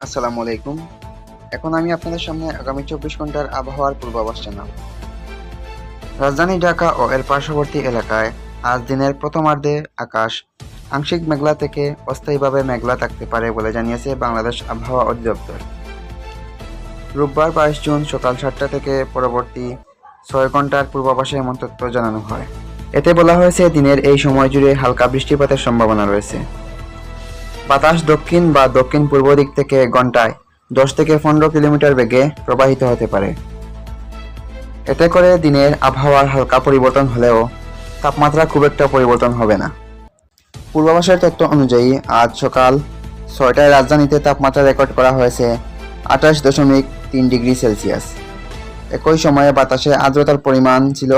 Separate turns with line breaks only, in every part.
আসসালামু আলাইকুম। এখন আমি আপনাদের সামনে আগামী ২৪ ঘন্টার আবহাওয়ার পূর্বাভাস জানাবো। রাজধানী ঢাকা ও এর পার্শ্ববর্তী এলাকায় আজ দিনের প্রথমার্ধে আকাশ আংশিক মেঘলা থেকে অস্থায়ীভাবে মেঘলা থাকতে পারে বলে জানিয়েছে বাংলাদেশ আবহাওয়া অধিদপ্তর। রোববার ২২ জুন সকাল ৭টা থেকে পরবর্তী ৬ ঘন্টার পূর্বাভাসে এমন তথ্য জানানো হয়। এতে বলা হয়েছে দিনের এই সময় জুড়ে হালকা বৃষ্টিপাতের সম্ভাবনা রয়েছে। বাতাস দক্ষিণ বা দক্ষিণ পূর্ব দিক থেকে ঘন্টায় ১০ থেকে ১৫ কিলোমিটার বেগে প্রবাহিত হতে পারে। এতে করে দিনের আবহাওয়ার হালকা পরিবর্তন হলেও তাপমাত্রা খুব একটা পরিবর্তন হবে না। পূর্বাভাসের তথ্য অনুযায়ী আজ সকাল ৬টায় রাজধানীতে তাপমাত্রা রেকর্ড করা হয়েছে ২৮.৩ ডিগ্রি সেলসিয়াস। একই সময়ে বাতাসে আর্দ্রতার পরিমাণ ছিল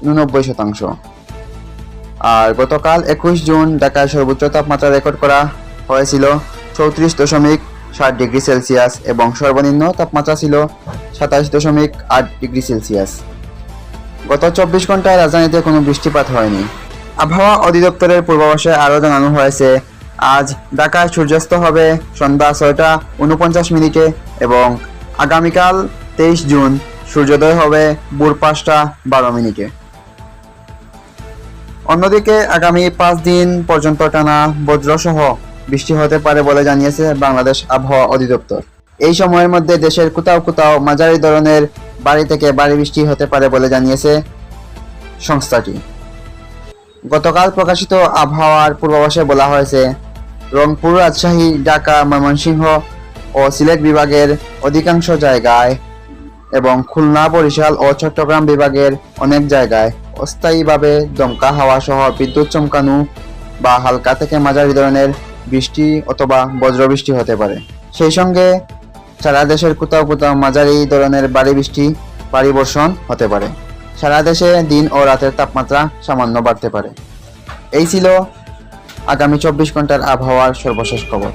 ৮৯%। আর গতকাল ২১ জুন ঢাকায় সর্বোচ্চ তাপমাত্রা রেকর্ড করা হয়েছিল ৩৪.৭ ডিগ্রি সেলসিয়াস এবং সর্বনিম্ন তাপমাত্রা ছিল ২৭.৮ ডিগ্রি সেলসিয়াস। গত ২৪ ঘন্টায় রাজধানীতে কোনো বৃষ্টিপাত হয়নি। আবহাওয়া অধিদপ্তরের পূর্বাভাসে আরও জানানো হয়েছে, আজ ঢাকায় সূর্যাস্ত হবে সন্ধ্যা ৬টা ৪৯ এবং আগামীকাল ২৩ জুন সূর্যোদয় হবে ভোর ৫টা ১২। অন্যদিকে আগামী ৫ দিন পর্যন্ত টানা বজ্রসহ বৃষ্টি হতে পারে বলে জানিয়েছে বাংলাদেশ আবহাওয়া অধিদপ্তর। এই সময়ের মধ্যে দেশের কোথাও কোথাও মাঝারি ধরনের ভারী থেকে ভারী বৃষ্টি হতে পারে বলে জানিয়েছে সংস্থাটি। গতকাল প্রকাশিত আবহাওয়ার পূর্বাভাসে বলা হয়েছে, রংপুর, রাজশাহী, ঢাকা, ময়মনসিংহ ও সিলেট বিভাগের অধিকাংশ জায়গায় এবং খুলনা, বরিশাল ও চট্টগ্রাম বিভাগের অনেক জায়গায় অস্থায়ীভাবে দমকা হাওয়া সহ বিদ্যুৎ চমকানো বা হালকা থেকে মাঝারি ধরনের বৃষ্টি অথবা বজ্রবৃষ্টি হতে পারে। সেই সঙ্গে সারা দেশের কোথাও কোথাও মাঝারি ধরনের ভারী বর্ষণ হতে পারে। সারা দেশে দিন ও রাতের তাপমাত্রা সামান্য বাড়তে পারে। এই ছিল আগামী ২৪ ঘন্টার আবহাওয়ার সর্বশেষ খবর।